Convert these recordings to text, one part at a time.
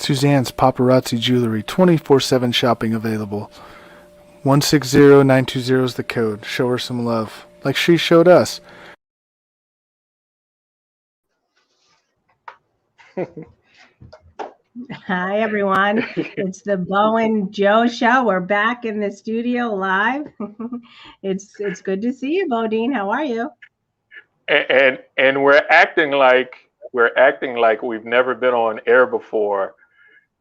Suzanne's Paparazzi Jewelry, 24/7 shopping available. 160920 is the code. Show her some love, like she showed us. Hi, everyone. It's the Bo and Joe show. We're back in the studio live. It's good to see you, Bodine. How are you? And we're acting like we've never been on air before.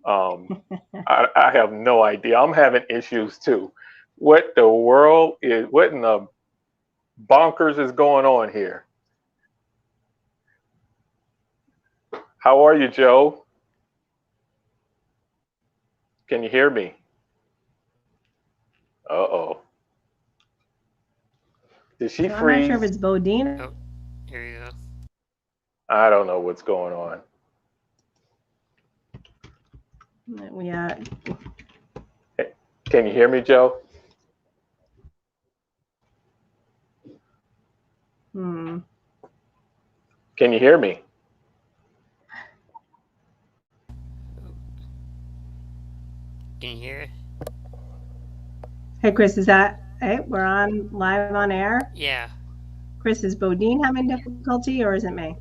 I have no idea. I'm having issues too. What in the bonkers is going on here? How are you, Joe? Can you hear me? Uh-oh. Did she I'm freeze? not sure if it's Bodine. Oh, here you go. I don't know what's going on. Can you hear me, Joe? Hmm. Can you hear me? Can you hear it? Hey, Chris, we're on live on air? Yeah. Chris, is Bodine having difficulty or is it me?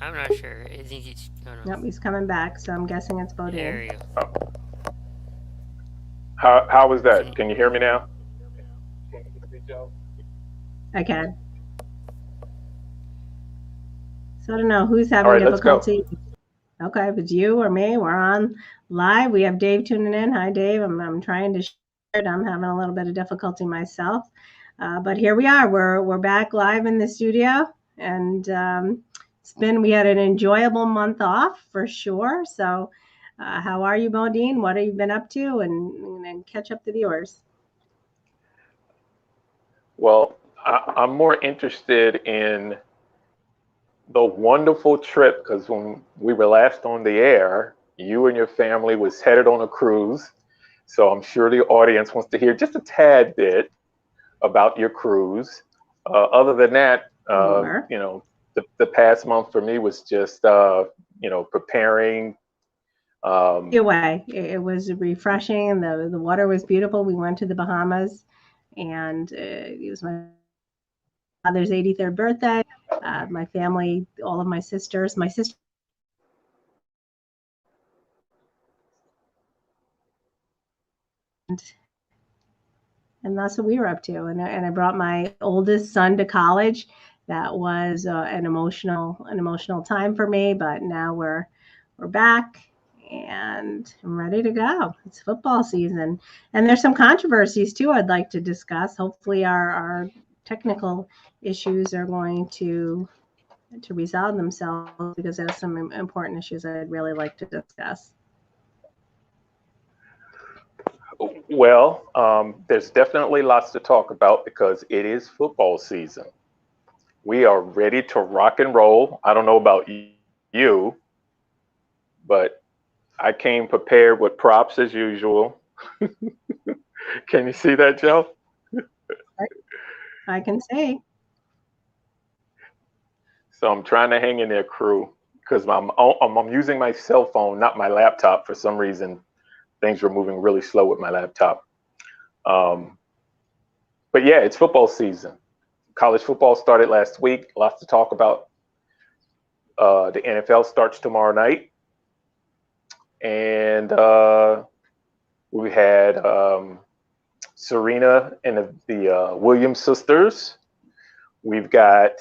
I'm not sure. I think it's. Oh, no. Nope, he's coming back, so I'm guessing it's Bodine. There you go. Oh. How was that? Can you hear me now? I can. So I don't know who's having All right, difficulty. Okay, if it's you or me, we're on live. We have Dave tuning in. Hi, Dave. I'm trying to share it. I'm having a little bit of difficulty myself, but here we are. We're back live in the studio, and we had an enjoyable month off for sure. So, how are you, Bodine? What have you been up to, and catch up the viewers? Well, I'm more interested in the wonderful trip, because when we were last on the air, you and your family was headed on a cruise. So I'm sure the audience wants to hear just a tad bit about your cruise. Other than that, Sure. the past month for me was just, preparing. Away. It was refreshing, and the water was beautiful. We went to the Bahamas, and it was my mother's 83rd birthday. My family, all of my sister, and that's what we were up to. And I brought my oldest son to college. That was an emotional time for me. But now we're back, and I'm ready to go. It's football season, and there's some controversies too I'd like to discuss. Hopefully, our technical issues are going to resolve themselves, because there's some important issues I'd really like to discuss. Well, there's definitely lots to talk about because it is football season. We are ready to rock and roll. I don't know about you, but I came prepared with props as usual. Can you see that, Joe? I can say. So I'm trying to hang in there, crew, because I'm using my cell phone, not my laptop. For some reason, things were moving really slow with my laptop. But yeah, it's football season. College football started last week. Lots to talk about. The NFL starts tomorrow night. And we had Serena and the Williams sisters. We've got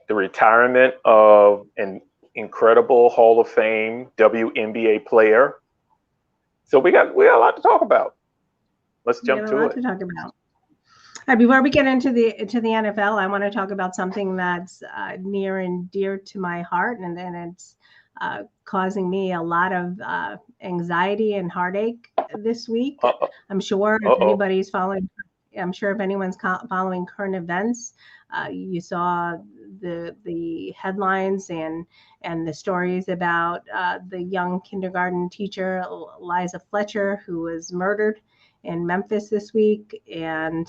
the retirement of an incredible Hall of Fame WNBA player. So we got a lot to talk about. Let's jump to it. We have a lot to talk about. All right, before we get into the NFL, I want to talk about something that's near and dear to my heart, and it's causing me a lot of anxiety and heartache this week. I'm sure if anybody's following, if anyone's following current events, you saw the headlines and the stories about the young kindergarten teacher Liza Fletcher, who was murdered in Memphis this week, and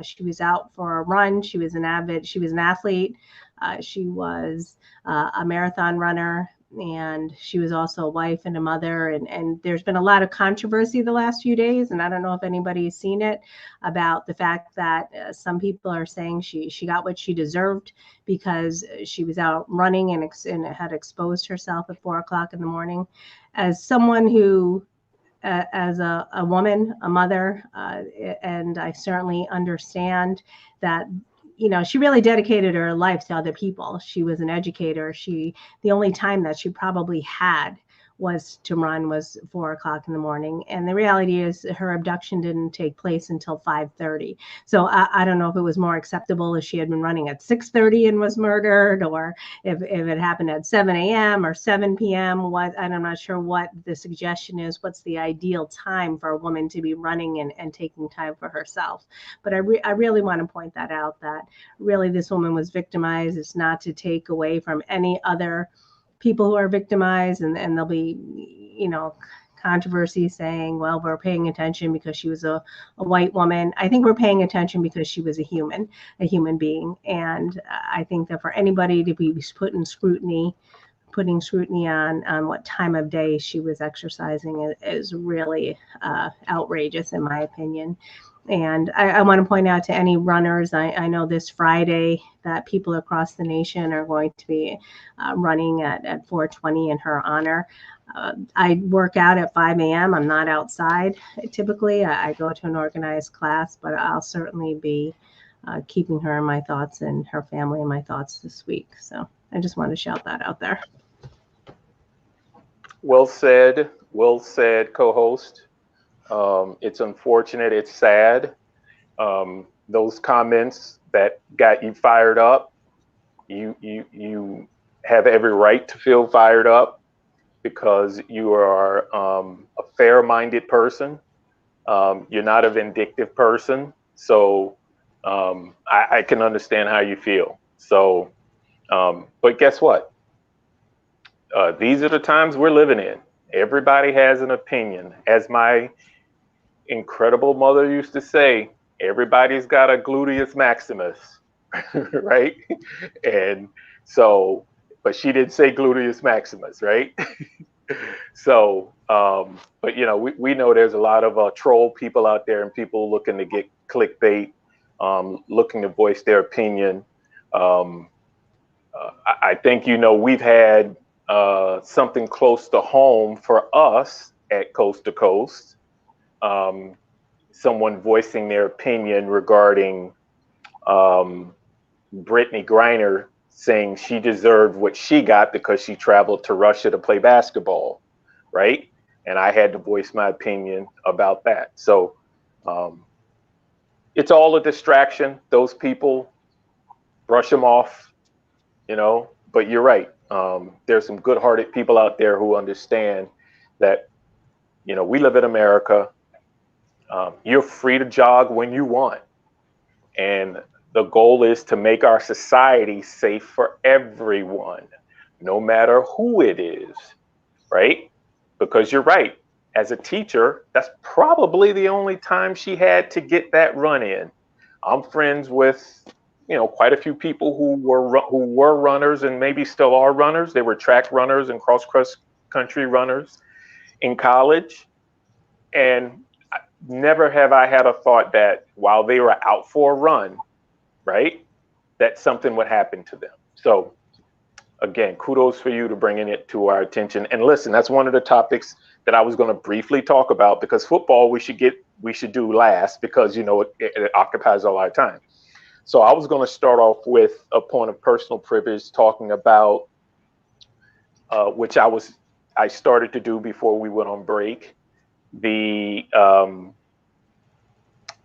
she was out for a run. She was an athlete. She was a marathon runner, and she was also a wife and a mother. And there's been a lot of controversy the last few days, and I don't know if anybody's seen it, about the fact that some people are saying she got what she deserved because she was out running and had exposed herself at 4 o'clock in the morning. As someone who as a woman, a mother, and I certainly understand that, you know, she really dedicated her life to other people. She was an educator. The only time that she probably had was to run was 4 o'clock in the morning. And the reality is her abduction didn't take place until 5:30. So I don't know if it was more acceptable if she had been running at 6:30 and was murdered, or if it happened at 7 a.m. or 7 p.m. I'm not sure what the suggestion is. What's the ideal time for a woman to be running and taking time for herself? But I really want to point that out, that really this woman was victimized. It's not to take away from any other people who are victimized, and there'll be, you know, controversy saying, well, we're paying attention because she was a white woman. I think we're paying attention because she was a human being. And I think that for anybody to be putting scrutiny on what time of day she was exercising is really outrageous, in my opinion. And I want to point out to any runners, I know this Friday that people across the nation are going to be running at 4:20 in her honor. I work out at 5 a.m. I'm not outside typically. I go to an organized class, but I'll certainly be keeping her in my thoughts and her family in my thoughts this week. So I just want to shout that out there. Well said, co-host. It's unfortunate, it's sad. Those comments that got you fired up, you have every right to feel fired up because you are a fair-minded person. You're not a vindictive person. So I can understand how you feel. So, but guess what? These are the times we're living in. Everybody has an opinion. As my incredible mother used to say, everybody's got a gluteus maximus, right? And so, but she did say gluteus maximus, right? So, but you know, we know there's a lot of troll people out there and people looking to get clickbait, looking to voice their opinion. I think, you know, we've had something close to home for us at Coast to Coast. Someone voicing their opinion regarding Brittany Griner, saying she deserved what she got because she traveled to Russia to play basketball, right? And I had to voice my opinion about that. So it's all a distraction. Those people, brush them off, you know, but you're right. There's some good-hearted people out there who understand that, you know, we live in America. You're free to jog when you want. And the goal is to make our society safe for everyone, no matter who it is, right? Because you're right. As a teacher, that's probably the only time she had to get that run in. I'm friends with, you know, quite a few people who were runners and maybe still are runners. They were track runners and cross-country runners in college. And never have I had a thought that while they were out for a run, right, that something would happen to them. So again, kudos for you to bringing it to our attention. And listen, that's one of the topics that I was going to briefly talk about, because football we should do last, because, you know, it occupies a lot of time. So I was going to start off with a point of personal privilege, talking about which I started to do before we went on break, the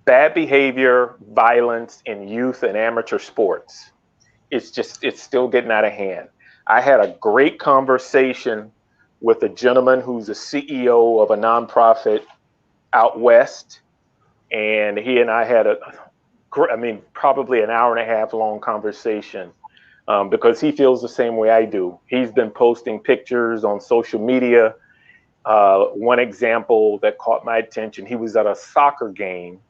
bad behavior, violence in youth and amateur sports. It's still getting out of hand. I had a great conversation with a gentleman who's a CEO of a nonprofit out west, and he and I had probably an hour and a half long conversation, because he feels the same way I do. He's been posting pictures on social media. One example that caught my attention, he was at a soccer game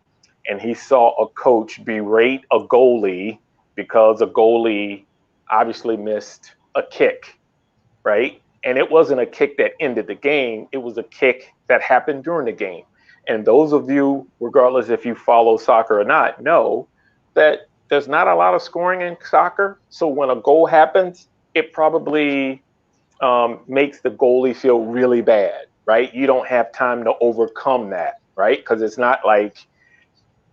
and he saw a coach berate a goalie because a goalie obviously missed a kick, right? And it wasn't a kick that ended the game. It was a kick that happened during the game. And those of you, regardless if you follow soccer or not, know that there's not a lot of scoring in soccer. So when a goal happens, it probably makes the goalie feel really bad, right? You don't have time to overcome that, right? Because it's not like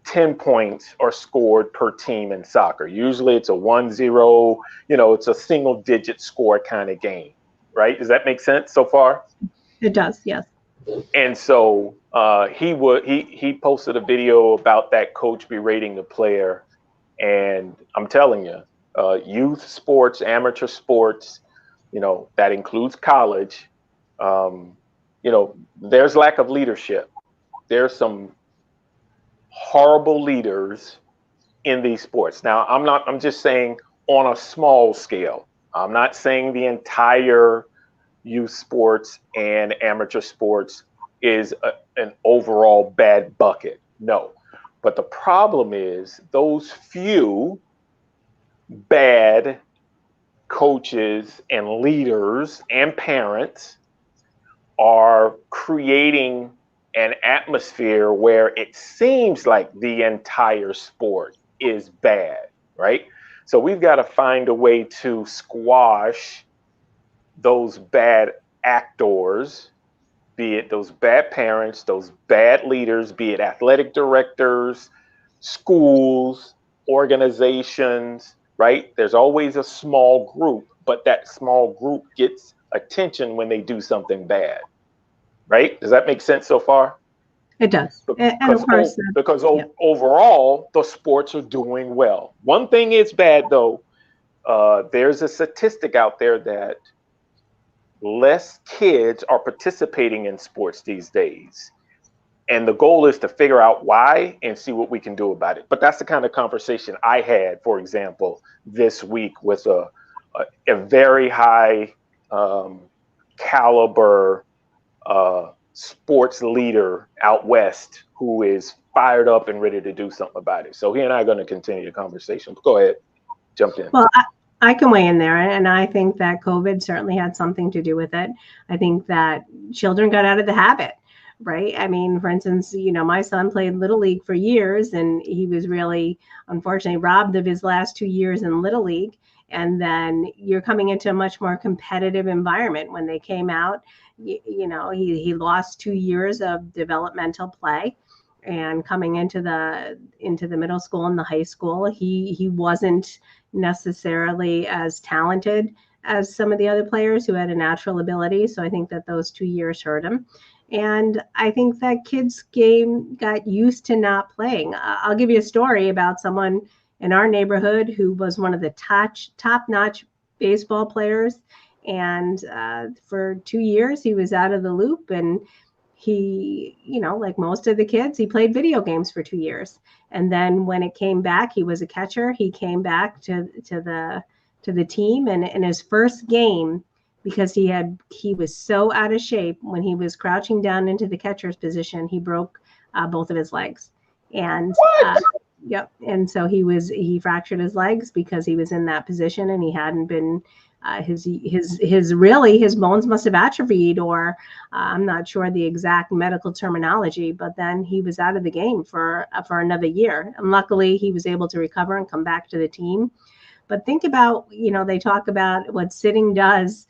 10 points are scored per team in soccer. Usually it's a 1-0, it's a single digit score kind of game, right? Does that make sense so far? It does, yes. And so he posted a video about that coach berating the player. And I'm telling you, youth sports, amateur sports, that includes college, there's lack of leadership. There's some horrible leaders in these sports. Now, I'm just saying on a small scale. I'm not saying the entire youth sports and amateur sports is an overall bad bucket. No. But the problem is those few bad coaches and leaders and parents are creating an atmosphere where it seems like the entire sport is bad, right? So we've got to find a way to squash those bad actors, be it those bad parents, those bad leaders, be it athletic directors, schools, organizations, right? There's always a small group, but that small group gets attention when they do something bad, right? Does that make sense so far? It does. And of course, overall, the sports are doing well. One thing is bad, though. There's a statistic out there that less kids are participating in sports these days. And the goal is to figure out why and see what we can do about it. But that's the kind of conversation I had, for example, this week with a very high caliber sports leader out west who is fired up and ready to do something about it. So he and I are going to continue the conversation. Go ahead, jump in. Well, I can weigh in there, and I think that COVID certainly had something to do with it. I think that children got out of the habit, right? I mean, for instance, my son played Little League for years, and he was really, unfortunately, robbed of his last 2 years in Little League. And then you're coming into a much more competitive environment. When they came out, he lost 2 years of developmental play. And coming into the middle school and the high school, he wasn't necessarily as talented as some of the other players who had a natural ability. So I think that those 2 years hurt him. And I think that kids got used to not playing. I'll give you a story about someone in our neighborhood who was one of the top-notch baseball players. And for 2 years, he was out of the loop. And he, like most of the kids, he played video games for 2 years. And then when it came back, he was a catcher. He came back to the team, and in his first game, because he was so out of shape, when he was crouching down into the catcher's position, he broke both of his legs. And yep. And so he fractured his legs because he was in that position, and he hadn't been. His bones must have atrophied, or I'm not sure the exact medical terminology, but then he was out of the game for another year. And luckily he was able to recover and come back to the team. But think about, they talk about what sitting does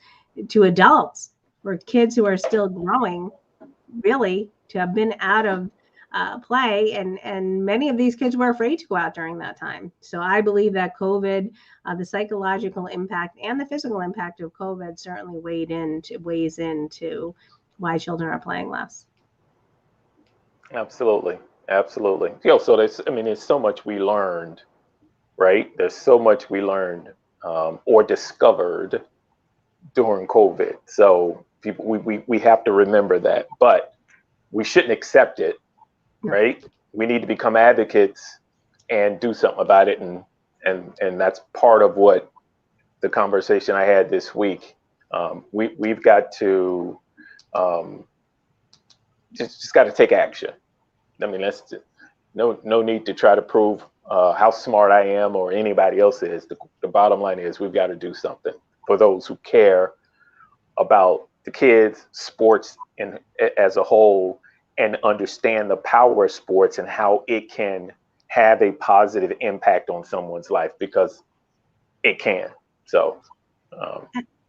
to adults, for kids who are still growing, really, to have been out of play, and many of these kids were afraid to go out during that time. So I believe that COVID, the psychological impact and the physical impact of COVID certainly weighs into why children are playing less. Absolutely. So there's so much we learned, right? There's so much we learned or discovered during COVID. So people, we have to remember that, but we shouldn't accept it. Right? We need to become advocates and do something about it. And that's part of what the conversation I had this week. We've got to just got to take action. I mean, that's no need to try to prove how smart I am or anybody else is. The bottom line is we've got to do something for those who care about the kids, sports, and as a whole, and understand the power of sports and how it can have a positive impact on someone's life, because it can. So,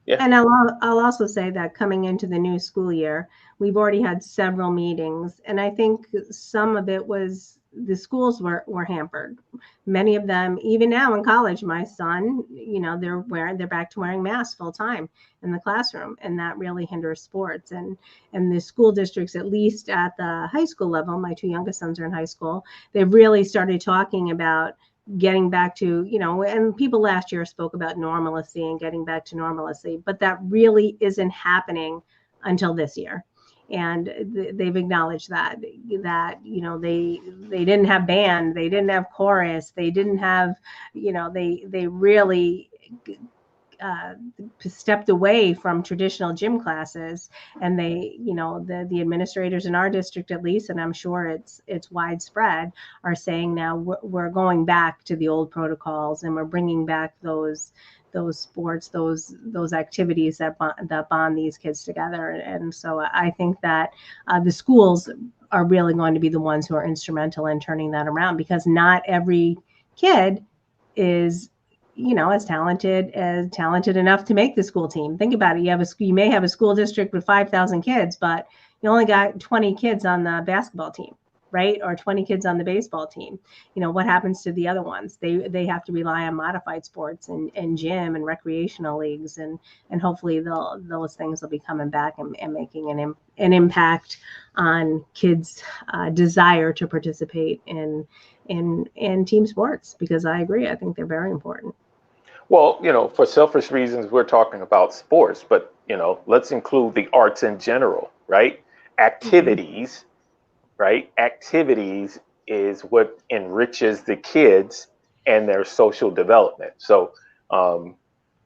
yeah. And I'll also say that coming into the new school year, we've already had several meetings, and I think some of it was the schools were hampered. Many of them, even now in college, my son, they're back to wearing masks full time in the classroom, and that really hinders sports. And the school districts, at least at the high school level, my two youngest sons are in high school, they've really started talking about getting back to, and people last year spoke about normalcy and getting back to normalcy, but that really isn't happening until this year. And they've acknowledged that they didn't have band, they didn't have chorus, they didn't have, they really stepped away from traditional gym classes, and they, the administrators in our district, at least, and I'm sure it's widespread, are saying now we're going back to the old protocols, and we're bringing back those sports, those activities that bond these kids together. And so I think that the schools are really going to be the ones who are instrumental in turning that around, because not every kid is as talented enough to make the school team. Think about it. You may have a school district with 5,000 kids, but you only got 20 kids on the basketball team, right? Or 20 kids on the baseball team. What happens to the other ones? They have to rely on modified sports and gym and recreational leagues, and hopefully those things will be coming back and making an impact on kids' desire to participate in team sports, because I agree. I think they're very important. Well, for selfish reasons, we're talking about sports, but, let's include the arts in general, right? Activities, right? Activities is what enriches the kids and their social development. So,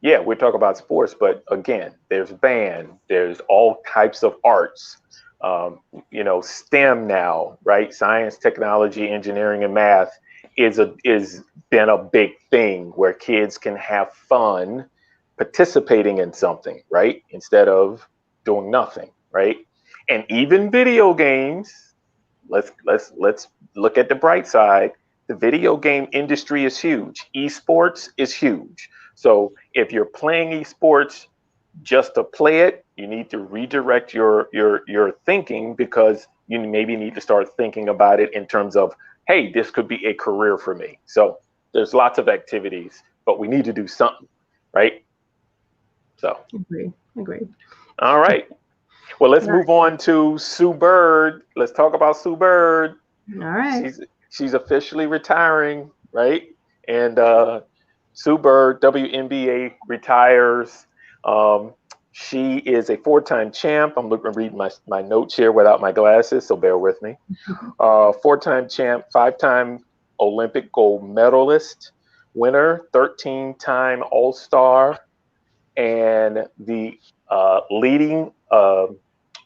yeah, we're talking about sports, but again, there's band, there's all types of arts, STEM now, right? Science, technology, engineering, and math is been a big thing where kids can have fun participating in something, right? Instead of doing nothing, right? And even video games, let's look at the bright side. The video game industry is huge. Esports is huge. So if you're playing esports just to play it, you need to redirect your thinking, because you maybe need to start thinking about it in terms of, hey, this could be a career for me. So there's lots of activities, but we need to do something, right? So Agree. All right. Well, let's move on to Sue Bird. Let's talk about Sue Bird. All right. She's officially retiring, right? And Sue Bird, WNBA, retires. She is a 4-time champ. I'm looking to read my notes here without my glasses, so bear with me. 4-time champ, 5-time Olympic gold medalist, winner, 13-time All-Star, and the leading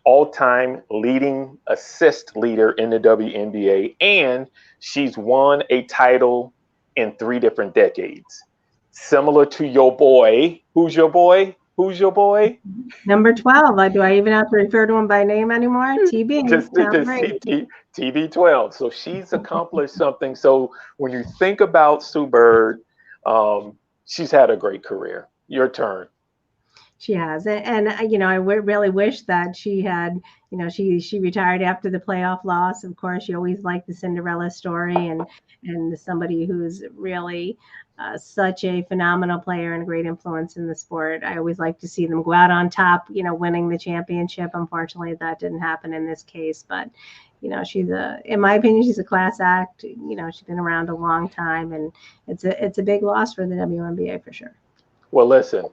all-time leading assist leader in the WNBA. And she's won a title in 3 different decades. Similar to your boy. Who's your boy? Who's your boy? Number 12. Do I even have to refer to him by name anymore? TB. Just TB12. So she's accomplished something. So when you think about Sue Bird, she's had a great career. Your turn. She has, and I really wish that she had, she retired after the playoff loss. Of course, she always liked the Cinderella story, and somebody who's really such a phenomenal player and a great influence in the sport. I always like to see them go out on top, winning the championship. Unfortunately, that didn't happen in this case, but in my opinion, she's a class act. She's been around a long time, and it's a big loss for the WNBA for sure. Well, listen.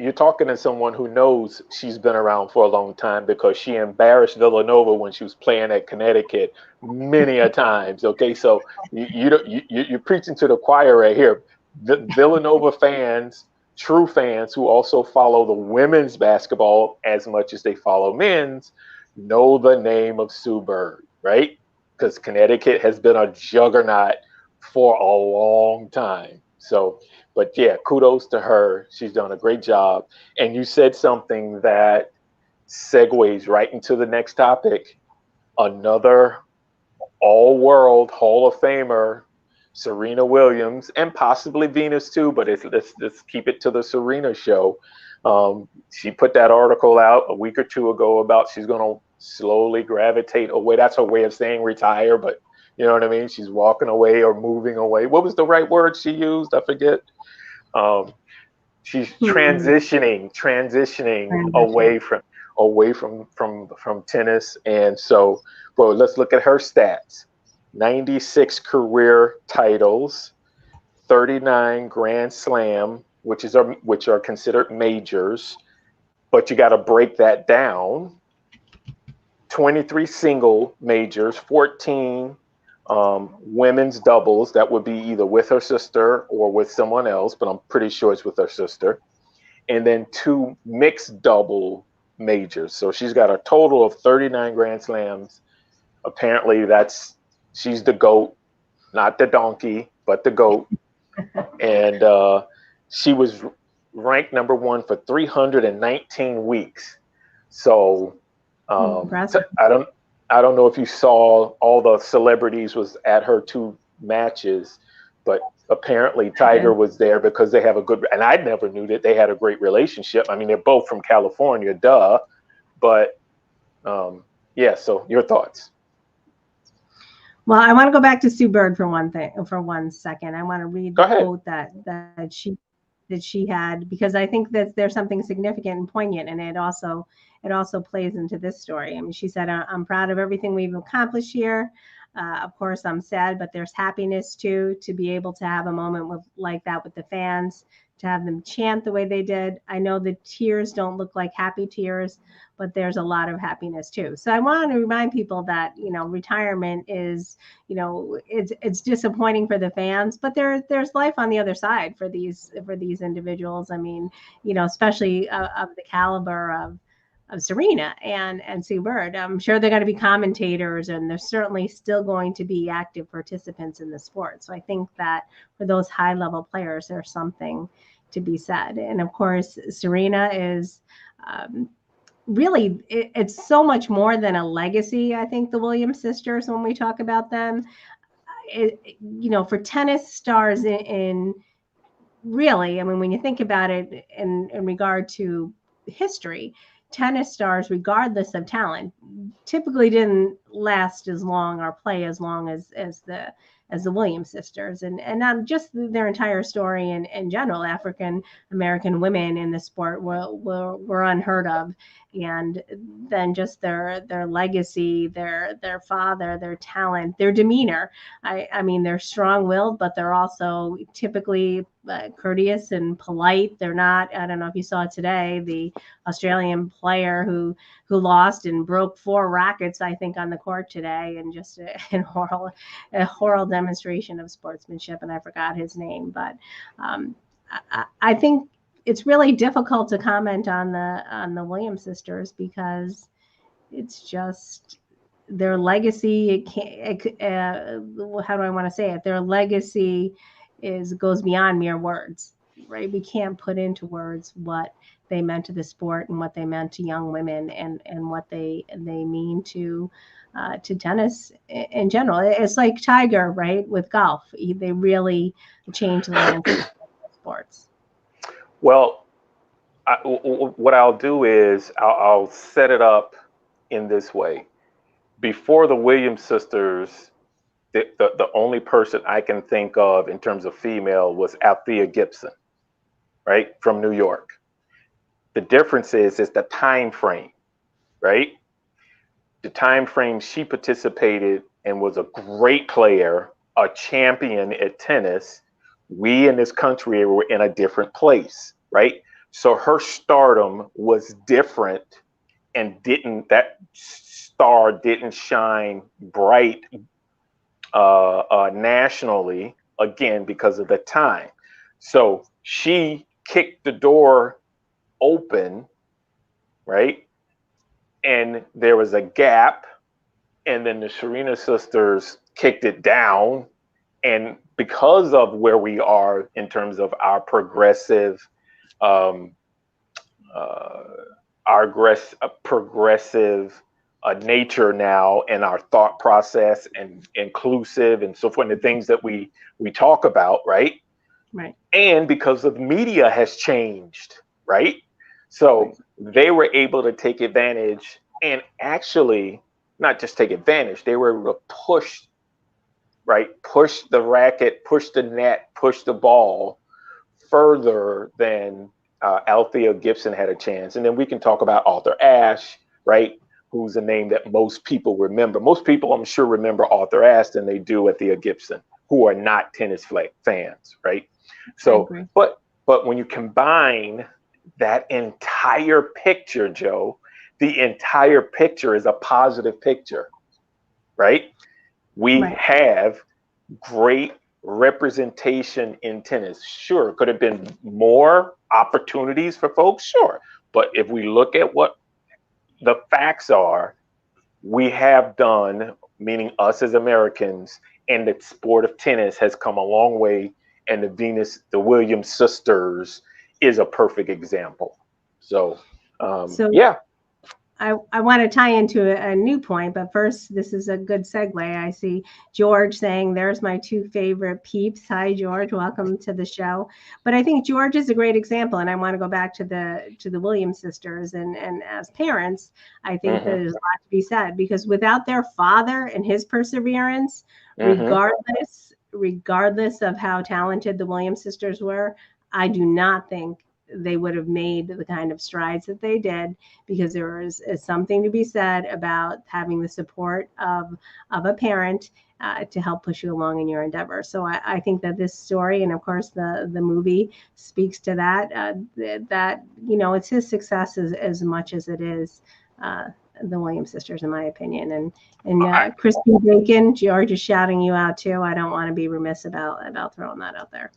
You're talking to someone who knows she's been around for a long time, because she embarrassed Villanova when she was playing at Connecticut many a times. Okay, so you're preaching to the choir right here. The Villanova fans, true fans who also follow the women's basketball as much as they follow men's, know the name of Sue Bird, right? Because Connecticut has been a juggernaut for a long time. So, but yeah, kudos to her. She's done a great job. And you said something that segues right into the next topic. Another all world Hall of Famer, Serena Williams, and possibly Venus too, but let's keep it to the Serena show. She put that article out a week or two ago about she's going to slowly gravitate away. That's her way of saying retire, but you know what I mean? She's walking away or moving away. What was the right word she used? I forget. She's transitioning away from tennis. And so, well, let's look at her stats. 96 career titles, 39 Grand Slam, which are considered majors, but you got to break that down. 23 single majors, 14 women's doubles. That would be either with her sister or with someone else, but I'm pretty sure it's with her sister. And then 2 mixed double majors. So she's got a total of 39 Grand Slams. Apparently she's the GOAT, not the donkey, but the GOAT. And she was ranked number 1 for 319 weeks. So I don't know if you saw all the celebrities was at her 2 matches, but apparently Tiger was there because they have a good, and I never knew that they had a great relationship. I mean, they're both from California, duh. But yeah, so your thoughts. Well, I want to go back to Sue Bird for 1 second. I want to read the quote that she had, because I think that there's something significant and poignant, and it also plays into this story. I mean, she said, "I'm proud of everything we've accomplished here. Of course, I'm sad, but there's happiness too, to be able to have a moment like that with the fans, to have them chant the way they did. I know the tears don't look like happy tears, but there's a lot of happiness too." So I want to remind people that, retirement is, it's disappointing for the fans, but there's life on the other side for these individuals. I mean, especially of the caliber of Serena and Sue Bird. I'm sure they're going to be commentators, and they're certainly still going to be active participants in the sport. So I think that for those high level players, there's something to be said. And of course, Serena is really, it's so much more than a legacy. I think the Williams sisters, when we talk about them, for tennis stars in really, I mean, when you think about it in regard to history, tennis stars, regardless of talent, typically didn't last as long or play as long as the Williams sisters, and not just their entire story in general. African American women in the sport were unheard of, and then just their legacy, their father, their talent, their demeanor. I mean, they're strong-willed, but they're also typically courteous and polite. They're not. I don't know if you saw today the Australian player who lost and broke 4 rackets, I think, on the court today, and just a horrible demonstration of sportsmanship. And I forgot his name, but I think it's really difficult to comment on the Williams sisters, because it's just their legacy. How do I want to say it? Their legacy goes beyond mere words, right? We can't put into words what they meant to the sport and what they meant to young women, and what they mean to tennis in general. It's like Tiger, right, with golf. They really changed the landscape of sports. Well, what I'll do is I'll set it up in this way. Before the Williams sisters, the only person I can think of in terms of female was Althea Gibson, right, from New York. The difference is the time frame, right? The time frame she participated and was a great player, a champion at tennis. We in this country were in a different place, right? So her stardom was different, and that star didn't shine bright nationally, again, because of the time. So she kicked the door open, right? And there was a gap, and then the Serena sisters kicked it down, and because of where we are in terms of our um, progressive nature now, and our thought process and inclusive and so forth, and the things that we talk about, right? Right. And because of media has changed, right? So they were able to take advantage, and actually not just take advantage, they were able to push, right? Push the racket, push the net, push the ball further than Althea Gibson had a chance. And then we can talk about Arthur Ashe, right? Who's a name that most people remember. Most people, I'm sure, remember Arthur Ashe than they do Althea Gibson, who are not tennis fans, right? So, but when you combine that entire picture, Joe, the entire picture is a positive picture, right? We have great representation in tennis. Sure, could have been more opportunities for folks, sure. But if we look at what the facts are, we have done, meaning us as Americans, and the sport of tennis has come a long way. And the Williams sisters is a perfect example. So, yeah. I want to tie into a new point, but first, this is a good segue. I see George saying, there's my two favorite peeps. Hi, George. Welcome to the show. But I think George is a great example. And I want to go back to the Williams sisters. And as parents, I think there's a lot to be said, because without their father and his perseverance, regardless of how talented the Williams sisters were, I do not think they would have made the kind of strides that they did, because there is something to be said about having the support of a parent to help push you along in your endeavor. So I think that this story, and of course the movie, speaks to that, that, you know, it's his success as much as it is the Williams sisters, in my opinion. And Christy Bacon, George is shouting you out too. I don't want to be remiss about throwing that out there.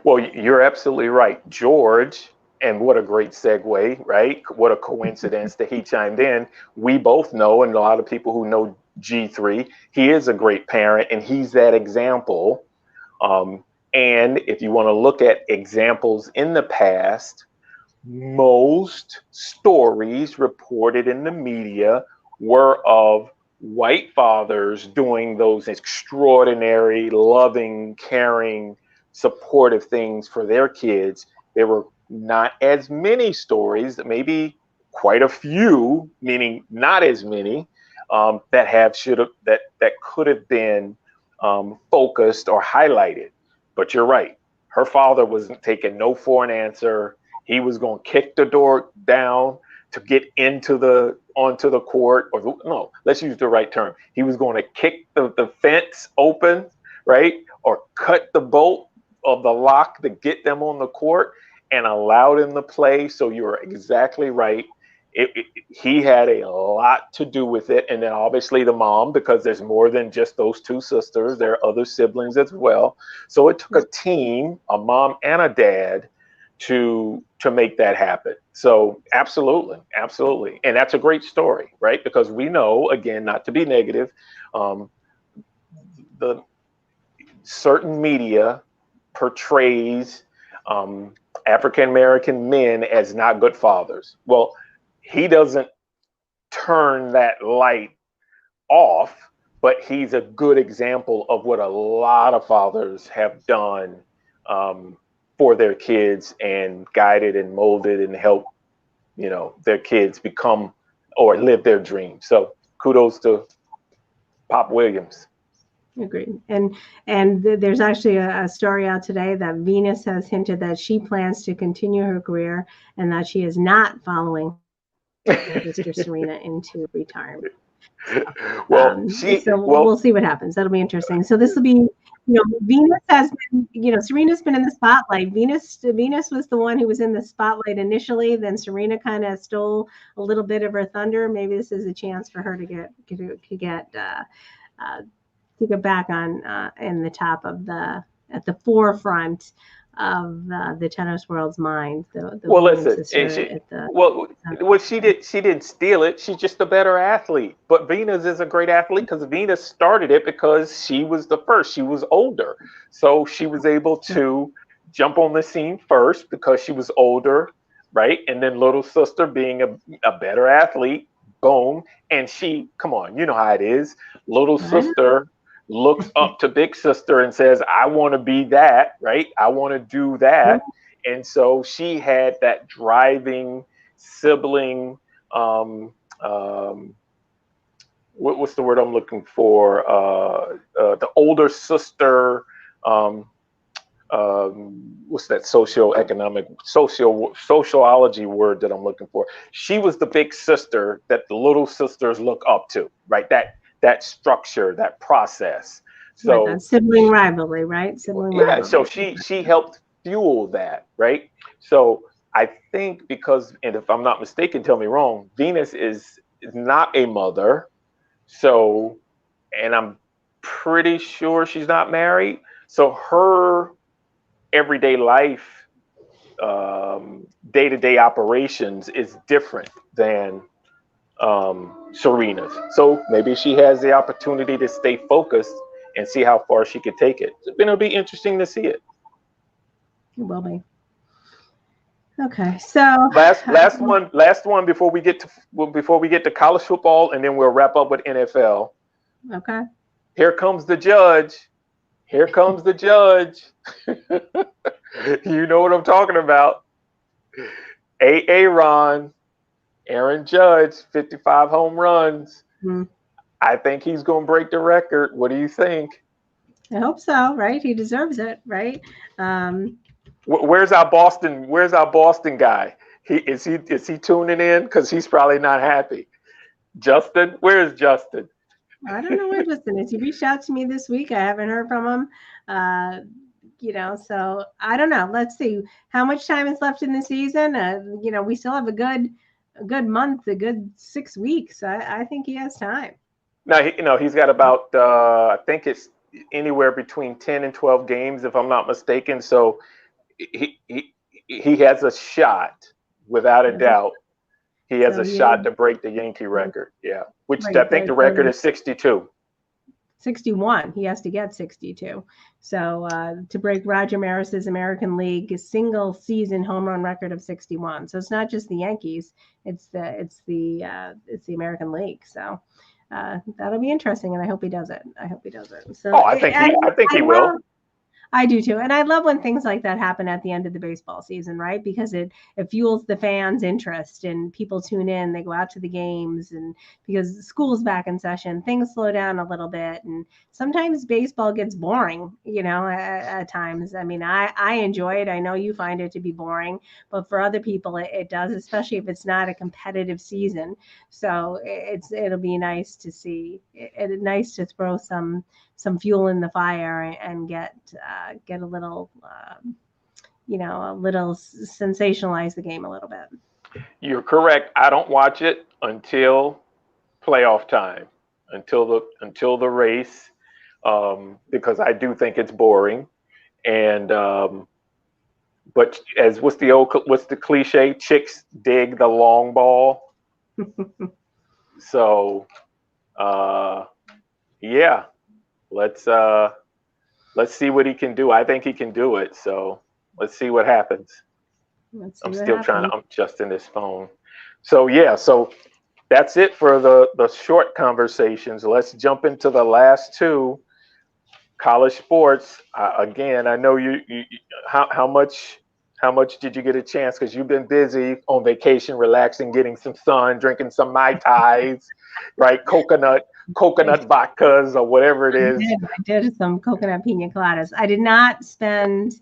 Well, you're absolutely right, George. And what a great segue, right? What a coincidence that he chimed in. We both know, and a lot of people who know G3, he is a great parent, and he's that example. And if you want to look at examples in the past, most stories reported in the media were of white fathers doing those extraordinary, loving, caring, supportive things for their kids. There were not as many stories, maybe quite a few, meaning not as many, that could have been focused or highlighted. But you're right. Her father wasn't taking no for an answer. He was going to kick the door down to get onto the court, or no, let's use the right term. He was going to kick the fence open, right? Or cut the bolt of the lock to get them on the court and allow them to play. So you're exactly right. He had a lot to do with it. And then obviously the mom, because there's more than just those two sisters, there are other siblings as well. So it took a team, a mom and a dad, to make that happen. So absolutely. And that's a great story, right? Because we know, again, not to be negative, the certain media portrays African-American men as not good fathers. Well, he doesn't turn that light off, but he's a good example of what a lot of fathers have done for their kids, and guided and molded and helped, you know, their kids become or live their dreams. So kudos to Pop Williams. Agreed. And there's actually a story out today that Venus has hinted that she plans to continue her career, and that she is not following her sister Serena into retirement. Well, we'll see what happens. That'll be interesting. So this will be, Venus has been, Serena's been in the spotlight. Venus was the one who was in the spotlight initially. Then Serena kind of stole a little bit of her thunder. Maybe this is a chance for her to get back on in the top of at the forefront the tennis world's mind. The Well, Williams listen, sister at the well, she didn't steal it. She's just a better athlete. But Venus is a great athlete because Venus started it because she was the first. She was older, so she was able to jump on the scene first because she was older, right? And then little sister being a better athlete, boom. And she, come on, you know how it is. Little sister looks up to big sister and says, I want to be that, right? I want to do that. And so she had that driving sibling, what's the word I'm looking for? The older sister, what's that sociology word that I'm looking for? She was the big sister that the little sisters look up to, right? That structure, that process. So that sibling rivalry, right? Sibling rivalry. So she helped fuel that, right? So I think because, and if I'm not mistaken, tell me wrong, Venus is not a mother. So, and I'm pretty sure she's not married. So her everyday life, day-to-day operations is different than Serena's. So maybe she has the opportunity to stay focused and see how far she could take it. It'll be interesting to see it. It will be. Okay, so last one before we get to college football, and then we'll wrap up with NFL. Okay. Here comes the judge. Here comes the judge. You know what I'm talking about. Aaron Judge, 55 home runs. Mm-hmm. I think he's going to break the record. What do you think? I hope so. Right? He deserves it. Right? Where's our Boston guy? Is he tuning in? Because he's probably not happy. Justin, where's Justin? I don't know where Justin is. He reached out to me this week. I haven't heard from him. So I don't know. Let's see how much time is left in the season. We still have a good month, a good 6 weeks. I think he has time. No, he's got about I think it's anywhere between 10 and 12 games, if I'm not mistaken. So he has a shot, without a doubt. He has a shot to break the Yankee record. Yeah, which I think the record is 62. 61. He has to get 62. So to break Roger Maris's American League single season home run record of 61. So it's not just the Yankees. It's the American League. So that'll be interesting, and I hope he does it. So I think he will. I do too. And I love when things like that happen at the end of the baseball season, right? Because it fuels the fans' interest and people tune in, they go out to the games, and because school's back in session, things slow down a little bit. And sometimes baseball gets boring, at times. I mean, I enjoy it. I know you find it to be boring, but for other people it does, especially if it's not a competitive season. So it'll be nice to see. It's nice to throw some fuel in the fire and get a little, a little sensationalize the game a little bit. You're correct. I don't watch it until playoff time, until the race, because I do think it's boring. And but what's the cliche? Chicks dig the long ball. So, yeah. Let's see what he can do. I think he can do it. So let's see what happens. I'm just in this phone. So yeah, so that's it for the short conversations. Let's jump into the last two. College sports. Again, I know you how much did you get a chance? Because you've been busy on vacation, relaxing, getting some sun, drinking some Mai Tais, right? Coconut vodkas or whatever it is. I did some coconut pina coladas. I did not spend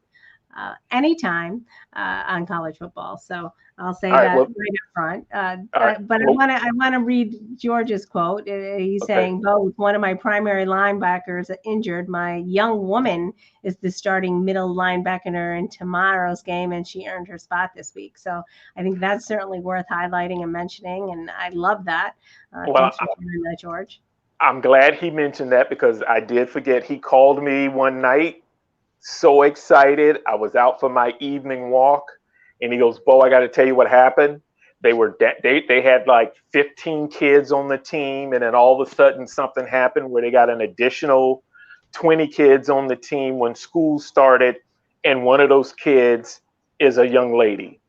any time on college football, so I'll say that right up front. But I want to read George's quote. He's saying, "Both one of my primary linebackers injured. My young woman is the starting middle linebacker in tomorrow's game, and she earned her spot this week." So I think that's certainly worth highlighting and mentioning, and I love that. Thanks for sharing that, George. I'm glad he mentioned that because I did forget. He called me one night so excited. I was out for my evening walk, and he goes, "Bo, I got to tell you what happened. They had like 15 kids on the team, and then all of a sudden something happened where they got an additional 20 kids on the team when school started, and one of those kids is a young lady,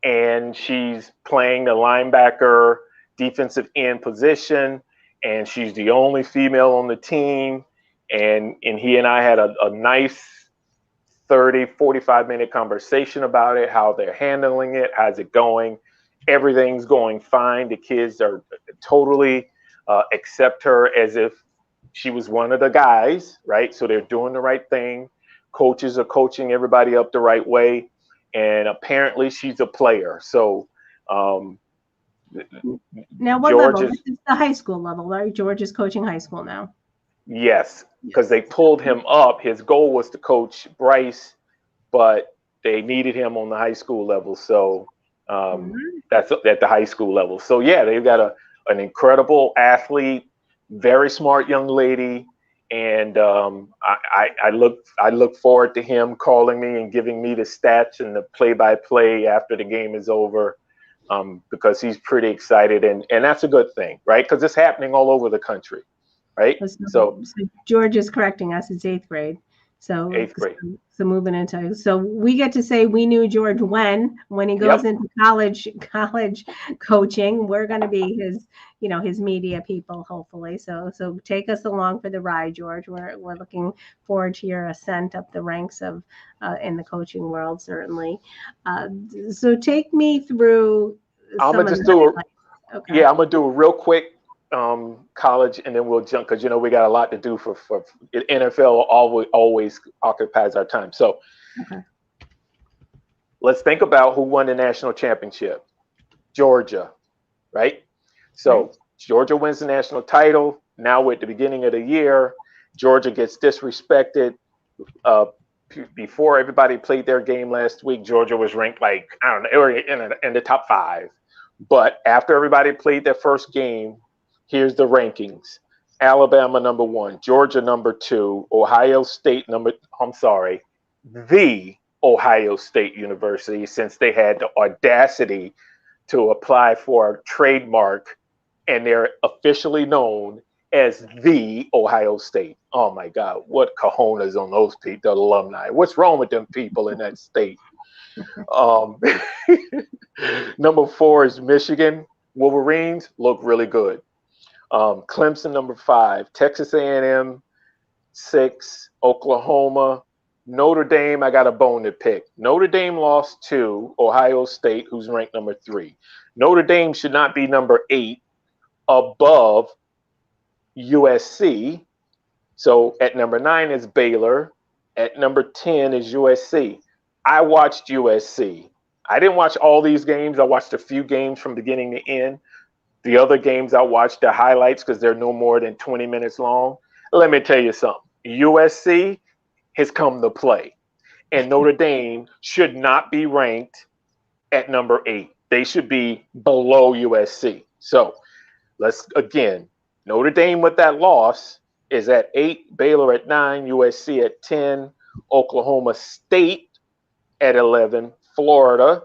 and she's playing the linebacker, defensive end position, and she's the only female on the team." And he and I had a nice 30, 45-minute conversation about it, how they're handling it, how's it going. Everything's going fine. The kids are totally accept her as if she was one of the guys, right? So they're doing the right thing. Coaches are coaching everybody up the right way. And apparently she's a player. So Now, what George level? is- This is the high school level, right? George is coaching high school now. yes, because they pulled him up. His goal was to coach Bryce, but they needed him on the high school level. So that's at the high school level. So yeah, they've got an incredible athlete, very smart young lady, and I look forward to him calling me and giving me the stats and the play-by-play after the game is over, because he's pretty excited, and that's a good thing, right? Because it's happening all over the country, right? So George is correcting us. It's 8th grade. So 8th grade. So moving into, so we get to say we knew George when he goes into college coaching. We're going to be his media people, hopefully. So take us along for the ride, George. We're looking forward to your ascent up the ranks of in the coaching world, certainly. So take me through. I'm gonna just do I'm gonna do a real quick college, and then we'll jump, because we got a lot to do for NFL. Always occupies our time. So let's think about who won the national championship. Georgia, right? So Georgia wins the national title. Now we're at the beginning of the year. Georgia gets disrespected. Before everybody played their game last week, Georgia was ranked like, I don't know, in the top 5. But after everybody played their first game, here's the rankings. Alabama number 1, Georgia number 2, Ohio State the Ohio State University, since they had the audacity to apply for a trademark, and they're officially known as the Ohio State. Oh my God, what cojones on those people, the alumni. What's wrong with them people in that state? Number 4 is Michigan. Wolverines look really good. Clemson number 5, Texas A&M 6, Oklahoma, Notre Dame. I got a bone to pick. Notre Dame lost to Ohio State, who's ranked number 3. Notre Dame should not be number 8 above USC. So at number 9 is Baylor. At number 10 is USC. I watched USC. I didn't watch all these games. I watched a few games from beginning to end. The other games I watched the highlights, because they're no more than 20 minutes long. Let me tell you something. USC has come to play, and Notre Dame should not be ranked at number 8. They should be below USC. So let's, again, Notre Dame with that loss is at 8, Baylor at 9, USC at 10, Oklahoma State at 11, Florida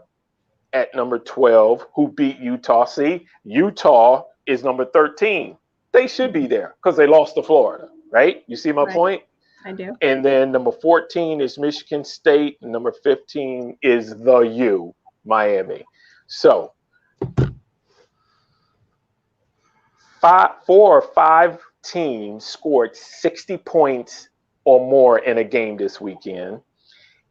at number 12, who beat Utah. See, Utah is number 13. They should be there because they lost to Florida, right? You see my point? I do. And then number 14 is Michigan State. And number 15 is the U, Miami. So 4 or 5 teams scored 60 points or more in a game this weekend,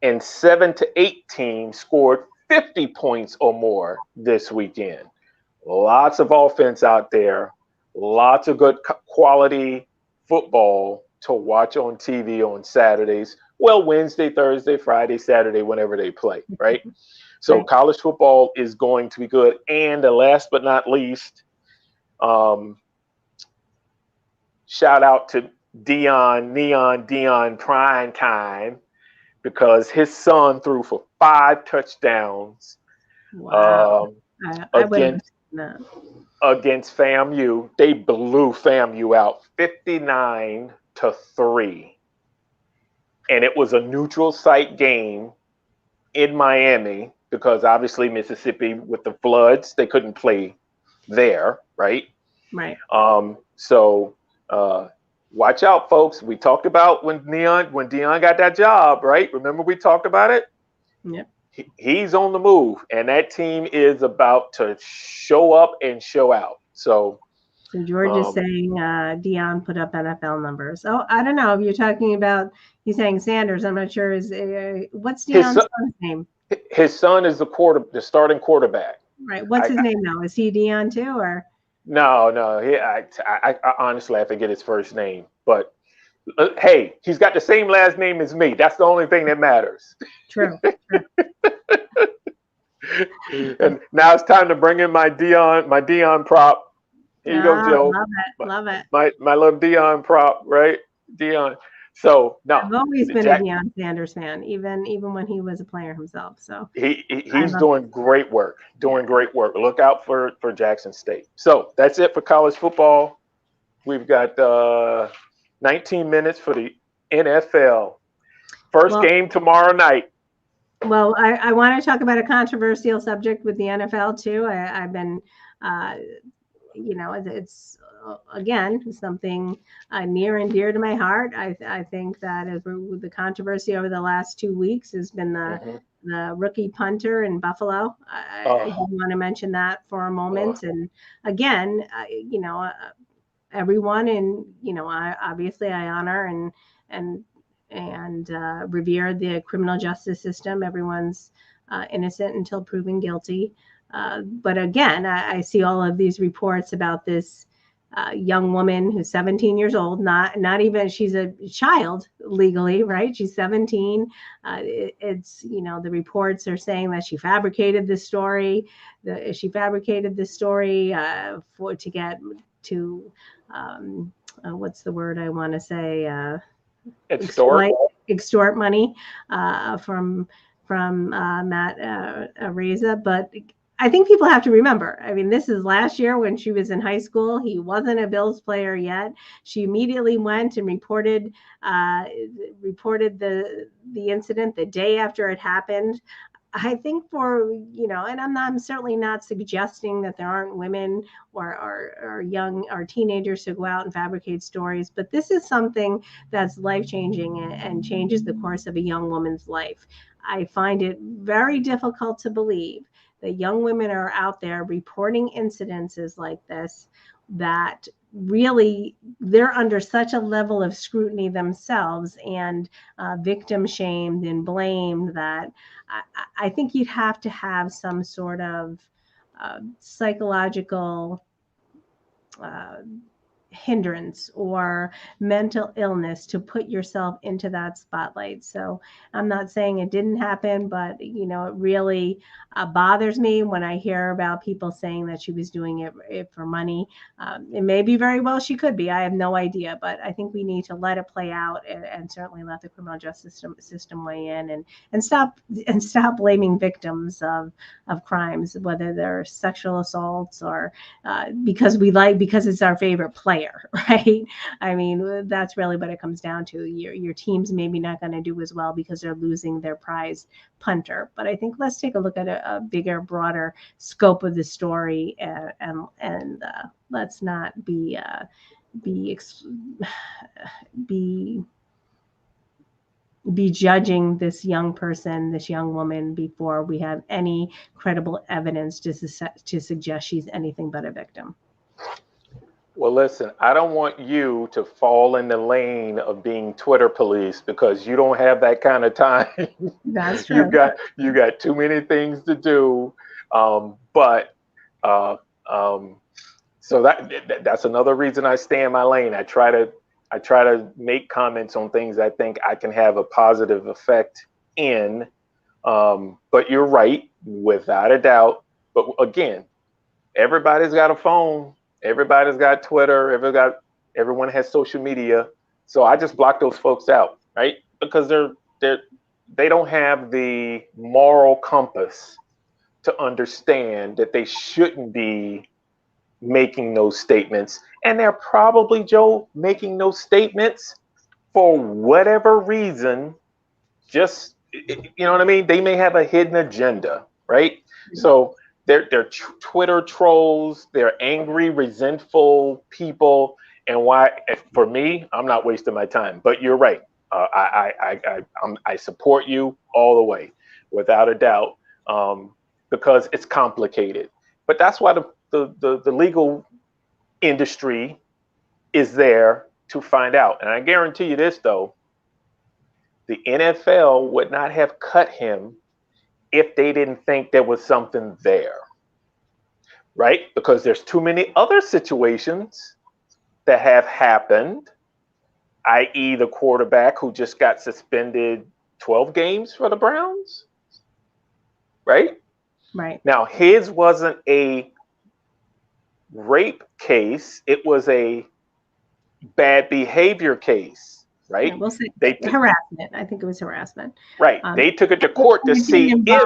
and 7 to 8 teams scored 50 points or more this weekend. Lots of offense out there, lots of good quality football to watch on TV on Saturdays. Well, Wednesday, Thursday, Friday, Saturday, whenever they play, right? So college football is going to be good. And the last but not least, shout out to Deion Prime Time, because his son threw for 5 touchdowns. Wow. Against FAMU. They blew FAMU out 59-3. and it was a neutral site game in Miami because obviously Mississippi with the floods, they couldn't play there, right? Right. So watch out, folks. We talked about when Deion got that job, right? Remember we talked about it? Yep. He's on the move, and that team is about to show up and show out. So George is saying Deion put up NFL numbers. Oh, I don't know if you're talking about. He's saying Sanders. I'm not sure. What's Deion's son's name? His son is the starting quarterback. Right. What's his name now? Is he Deion too, or? No. I honestly I forget his first name, but hey, he's got the same last name as me. That's the only thing that matters. True. And now it's time to bring in my Deion prop. Here you go, Joe. Love it. My little Deion prop, right? Deion. So no, I've always been a Deion Sanders fan, even when he was a player himself. So he's doing great work. Great work. Look out for Jackson State. So that's it for college football. We've got 19 minutes for the NFL. First game tomorrow night. Well, I want to talk about a controversial subject with the NFL too. I've been, it's again something near and dear to my heart. I think that the controversy over the last 2 weeks has been the rookie punter in Buffalo. I want to mention that for a moment. And again, everyone, and obviously I honor and revere the criminal justice system. Everyone's innocent until proven guilty. But again, I see all of these reports about this young woman who's 17 years old, not even, she's a child legally, right? She's 17. It's, the reports are saying that she fabricated this story. She fabricated this story to get to, what's the word I want to say? Extort money from Matt Araiza. But I think people have to remember, I mean, this is last year when she was in high school. He wasn't a Bills player yet. She immediately went and reported the incident the day after it happened. I think and I'm certainly not suggesting that there aren't women or teenagers who go out and fabricate stories, but this is something that's life-changing and changes the course of a young woman's life. I find it very difficult to believe that young women are out there reporting incidences like this, that really they're under such a level of scrutiny themselves and victim shamed and blamed that I think you'd have to have some sort of psychological hindrance or mental illness to put yourself into that spotlight. So I'm not saying it didn't happen, but it really bothers me when I hear about people saying that she was doing it for money. It may be very well she could be. I have no idea, but I think we need to let it play out and certainly let the criminal justice system weigh in and stop blaming victims of crimes, whether they're sexual assaults or because it's our favorite player. Right? I mean, that's really what it comes down to. Your team's maybe not going to do as well because they're losing their prize punter. But I think let's take a look at a bigger, broader scope of the story, and let's not be judging this young person, this young woman, before we have any credible evidence to suggest she's anything but a victim. Well, listen, I don't want you to fall in the lane of being Twitter police because you don't have that kind of time. That's true. You got too many things to do. So that's another reason I stay in my lane. I try to make comments on things I think I can have a positive effect in. But you're right, without a doubt. But again, everybody's got a phone. Everybody's got Twitter. Everyone has social media. So I just block those folks out, right? Because they don't have the moral compass to understand that they shouldn't be making those statements. And they're probably, Joe, making those statements for whatever reason, just, you know what I mean? They may have a hidden agenda, right? So they're Twitter trolls, they're angry, resentful people. And why, for me, I'm not wasting my time, but you're right. I support you all the way, without a doubt, because it's complicated. But that's why the legal industry is there to find out. And I guarantee you this, though, the NFL would not have cut him if they didn't think there was something there, right? Because there's too many other situations that have happened, i.e. the quarterback who just got suspended 12 games for the Browns, right? Right. Now, his wasn't a rape case. It was a bad behavior case, right? Yeah, we'll say They harassment. I think it was harassment. right. They took it to court to see if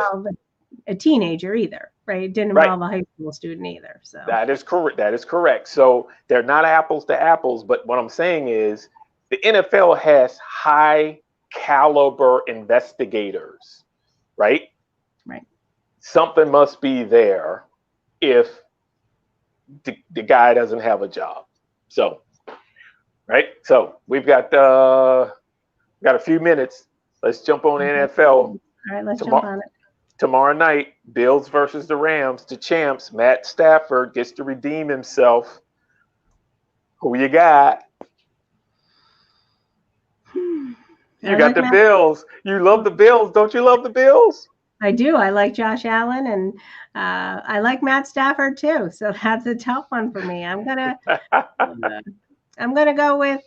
a teenager either, right? It didn't Right. involve a high school student either. So that is correct. That is correct. So they're not apples to apples. But what I'm saying is the NFL has high caliber investigators, right? Right. Something must be there if the guy doesn't have a job. So, right. So we've got a few minutes. Let's jump on NFL. All right, let's jump on it. Tomorrow night, Bills versus the Rams, the champs. Matt Stafford gets to redeem himself. Who you got? You got the Bills. You love the Bills. Don't you love the Bills? I do. I like Josh Allen, and I like Matt Stafford too. So that's a tough one for me. I'm gonna go with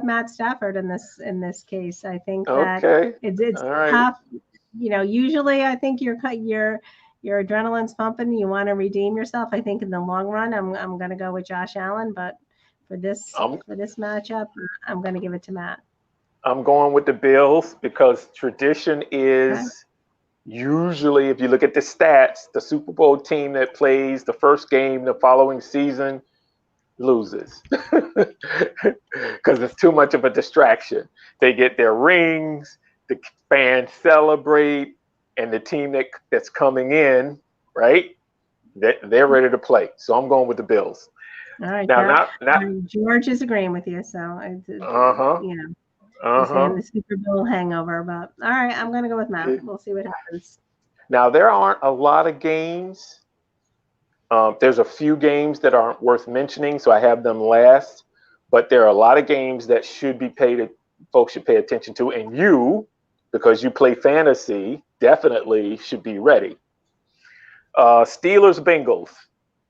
Matt Stafford in this case. I think that it's tough. You know, usually I think your adrenaline's pumping. You want to redeem yourself. I think in the long run, I'm going to go with Josh Allen. But for this matchup, I'm going to give it to Matt. I'm going with the Bills because tradition is usually, if you look at the stats, the Super Bowl team that plays the first game the following season loses because it's too much of a distraction. They get their rings, the fans celebrate, and the team that's coming in, right? They're ready to play. So I'm going with the Bills. All right. Now, George is agreeing with you. So you know. The Super Bowl hangover, but all right, I'm going to go with Matt. We'll see what happens. Now, there aren't a lot of games. There's a few games that aren't worth mentioning, so I have them last. But there are a lot of games that folks should pay attention to, and you, because you play fantasy, definitely should be ready. Steelers, Bengals.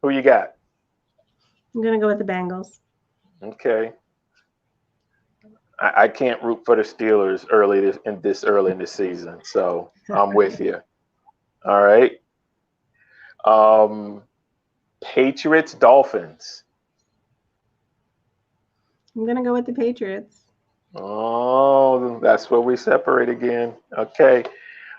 Who you got? I'm going to go with the Bengals. Okay. I can't root for the Steelers early in the season, so I'm with you. All right. Patriots, Dolphins. I'm gonna go with the Patriots. Oh, that's where we separate again. Okay.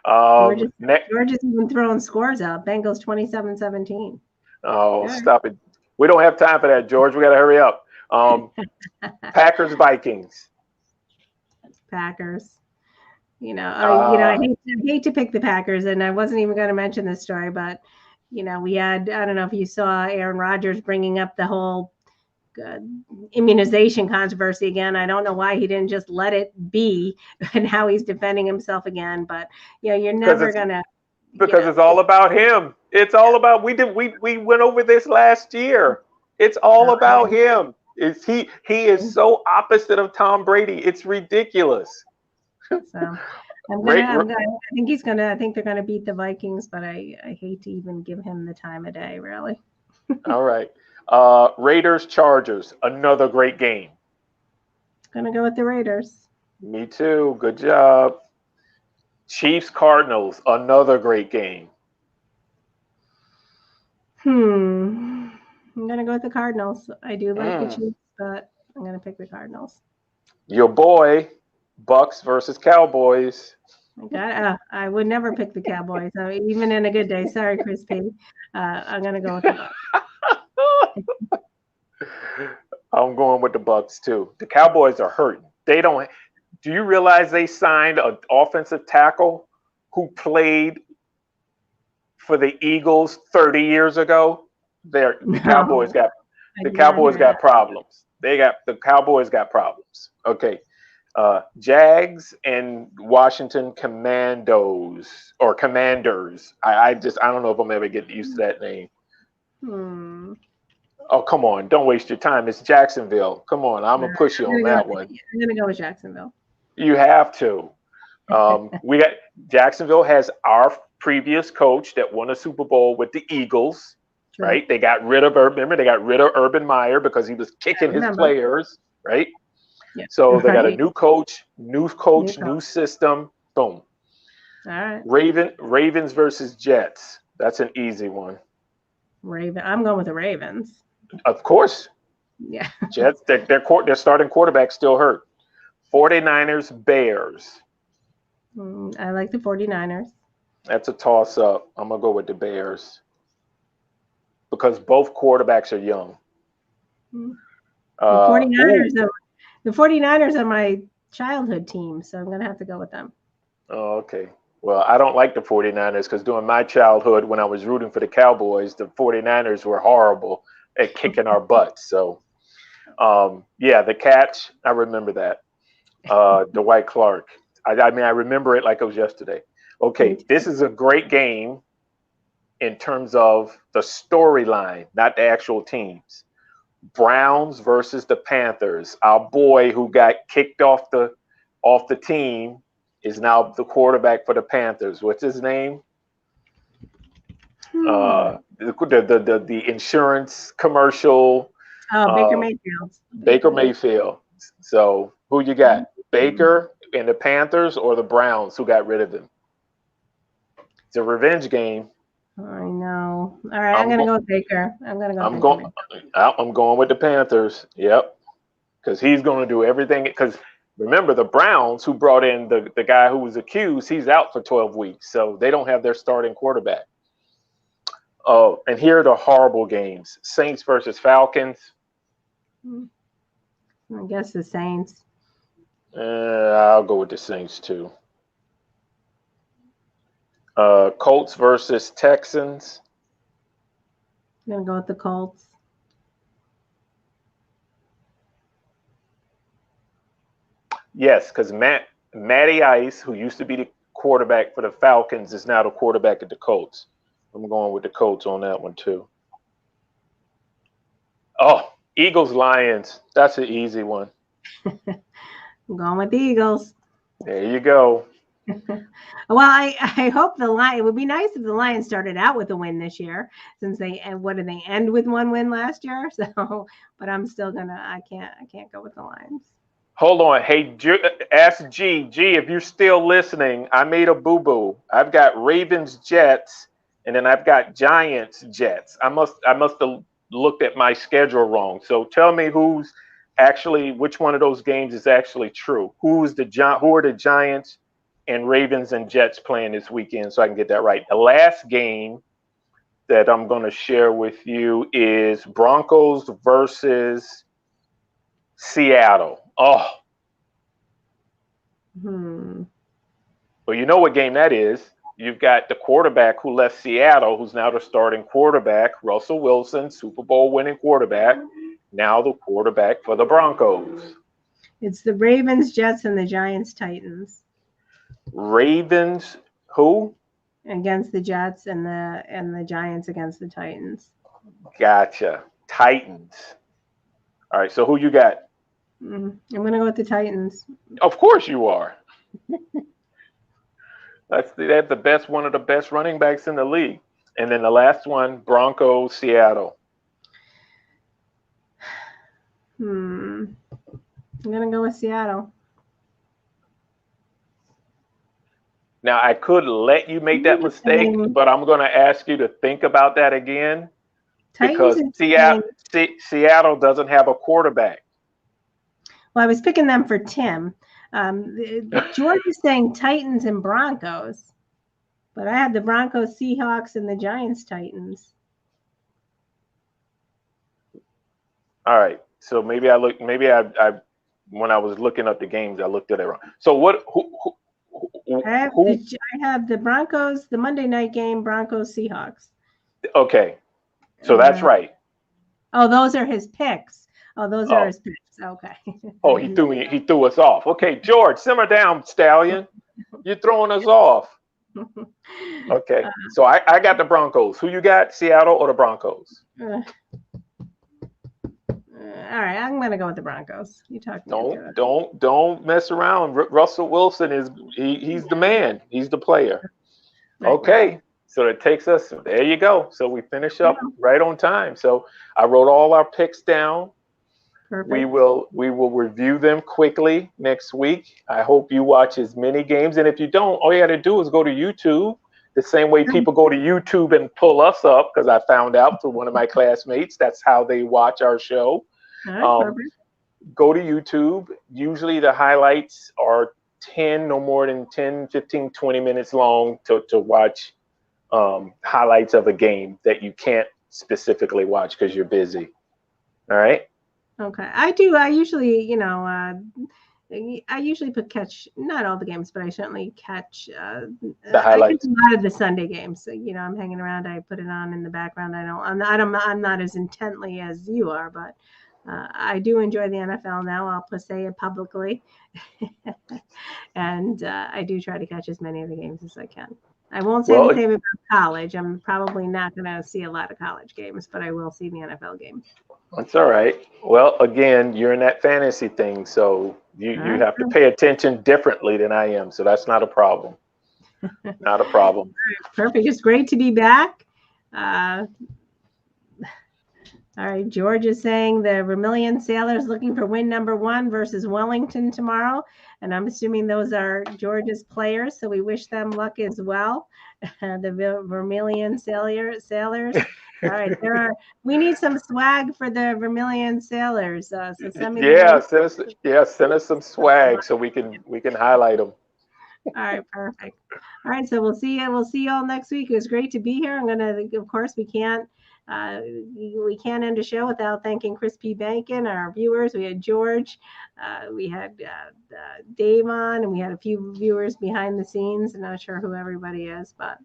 George is even throwing scores out. Bengals 27-17. Oh, stop it. We don't have time for that, George. We got to hurry up. Packers, Vikings. Packers. I hate to pick the Packers, and I wasn't even going to mention this story, but we had, I don't know if you saw Aaron Rodgers bringing up the whole immunization controversy again. I don't know why he didn't just let it be, and how he's defending himself again. But you're never gonna because it's all about him. It's all about we went over this last year. It's all about him. He is so opposite of Tom Brady. It's ridiculous. So I think they're gonna beat the Vikings, but I hate to even give him the time of day, really. All right. Raiders, Chargers, another great game. Gonna go with the Raiders. Me too. Good job. Chiefs, Cardinals, another great game. I'm gonna go with the Cardinals. I do like the Chiefs, but I'm gonna pick the Cardinals. Your boy, Bucks versus Cowboys. I would never pick the Cowboys, even in a good day. Sorry, Chris P. I'm gonna go with the Bucks. I'm going with the Bucks too. The Cowboys are hurting. They don't. Do you realize they signed an offensive tackle who played for the Eagles 30 years ago? The Cowboys No, got I the did not Cowboys hear got that. problems. The Cowboys got problems. Okay. Jags and Washington Commandos or Commanders. I don't know if I'm ever getting used to that name. Hmm. Oh, come on. Don't waste your time. It's Jacksonville. Come on. I'm going to push you on that one. I'm gonna go with Jacksonville. You have to. We got Jacksonville has our previous coach that won a Super Bowl with the Eagles, True. right? They got rid of remember they got rid of Urban Meyer because he was kicking his remember. players, right? Yeah. So they got a Right. new coach, New new system. Boom. All right. Ravens versus Jets. That's an easy one. I'm going with the Ravens. Of course, Yeah. Jets. Their starting quarterback still hurt. 49ers Bears. I like the 49ers. That's a toss up. I'm gonna go with the Bears because both quarterbacks are young. The Uh, 49ers ooh. are the 49ers are my childhood team, so I'm gonna have to go with them. Oh, okay. Well, I don't like the 49ers because during my childhood, when I was rooting for the Cowboys, the 49ers were horrible at kicking our butts. So, yeah, the catch, I remember that. Dwight Clark. I mean, I remember it like it was yesterday. Okay, this is a great game in terms of the storyline, not the actual teams. Browns versus the Panthers. Our boy who got kicked off the team is now the quarterback for the Panthers. What's his name? The insurance commercial. Baker Mayfield. Baker Mayfield. So who you got? Baker and the Panthers or the Browns who got rid of him? It's a revenge game. I know. All right, I'm gonna go with Baker. I'm gonna go. I'm going with the Panthers. Yep, because he's going to do everything. Because remember, the Browns who brought in the guy who was accused, he's out for 12 weeks, so they don't have their starting quarterback. Oh, and here are the horrible games: Saints versus Falcons. I guess the Saints. I'll go with the Saints too. Colts versus Texans. I'm gonna go with the Colts. Yes, because Matty Ice, who used to be the quarterback for the Falcons, is now the quarterback at the Colts. I'm going with the Colts on that one too. Oh, Eagles Lions. That's an easy one. I'm going with the Eagles. There you go. Well, I hope it would be nice if the Lions started out with a win this year, since what did they end with one win last year? So, but I'm still I can't go with the Lions. Hold on. Hey, ask G. If you're still listening, I made a boo-boo. I've got Ravens Jets, and then I've got Giants Jets. I must have looked at my schedule wrong. So tell me which one of those games is actually true. Who are the Giants and Ravens and Jets playing this weekend, so I can get that right. The last game that I'm going to share with you is Broncos versus Seattle. Oh. Well, you know what game that is. You've got the quarterback who left Seattle, who's now the starting quarterback, Russell Wilson, Super Bowl winning quarterback, now the quarterback for the Broncos. It's the Ravens, Jets, and the Giants, Titans. Ravens, who? Against the Jets and the Giants against the Titans. Gotcha. Titans. All right, so who you got? I'm going to go with the Titans. Of course you are. That's the best, one of the best running backs in the league. And then the last one, Broncos, Seattle. I'm going to go with Seattle. Now, I could let you make that mistake, but I'm going to ask you to think about that again. Because Seattle doesn't have a quarterback. Well, I was picking them for Tim. George is saying Titans and Broncos, but I had the Broncos, Seahawks, and the Giants, Titans. All right, so maybe I when I was looking up the games, I looked at it wrong. So what? I Who? have the Broncos, the Monday night game, Broncos Seahawks. Okay, so that's right. Oh, those are his picks. Oh, those Oh. are his picks. Okay. Oh, he threw me. He threw us off. Okay, George, simmer down, Stallion. You're throwing us off. Okay, so I got the Broncos. Who you got? Seattle or the Broncos? All right, I'm gonna go with the Broncos. You talked me into it. Don't mess around. Russell Wilson he's the man. He's the player. Right. Okay, so it takes us. There you go. So we finish up right on time. So I wrote all our picks down. Perfect. We will review them quickly next week. I hope you watch as many games, and if you don't, all you got to do is go to YouTube. The same way people go to YouTube and pull us up, because I found out through one of my classmates that's how they watch our show. All right, Go to YouTube. Usually the highlights are no more than 10, 15, 20 minutes long to watch highlights of a game that you can't specifically watch because you're busy. All right. Okay, I do. I usually, I usually catch not all the games, but I certainly catch the highlights. I catch a lot of the Sunday games. So, I'm hanging around. I put it on in the background. I'm not as intently as you are, but I do enjoy the NFL now. I'll say it publicly, and I do try to catch as many of the games as I can. I won't say anything about college. I'm probably not going to see a lot of college games, but I will see the NFL games. That's all right. Well, again, you're in that fantasy thing, so you have to pay attention differently than I am. So that's not a problem. Not a problem. Perfect. It's great to be back. All right. George is saying the Vermilion Sailors looking for win number 1 versus Wellington tomorrow. And I'm assuming those are George's players. So we wish them luck as well. The Vermilion Sailors. All right. We need some swag for the Vermilion Sailors. So send me send us some swag so we can highlight them. All right, perfect. All right, so we'll see you. We'll see you all next week. It was great to be here. Of course, we can't end a show without thanking Chris P. Bankin, our viewers. We had George, we had Dave on, and we had a few viewers behind the scenes. I'm not sure who everybody is, but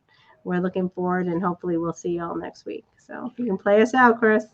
we're looking forward, and hopefully we'll see you all next week. So you can play us out, Chris.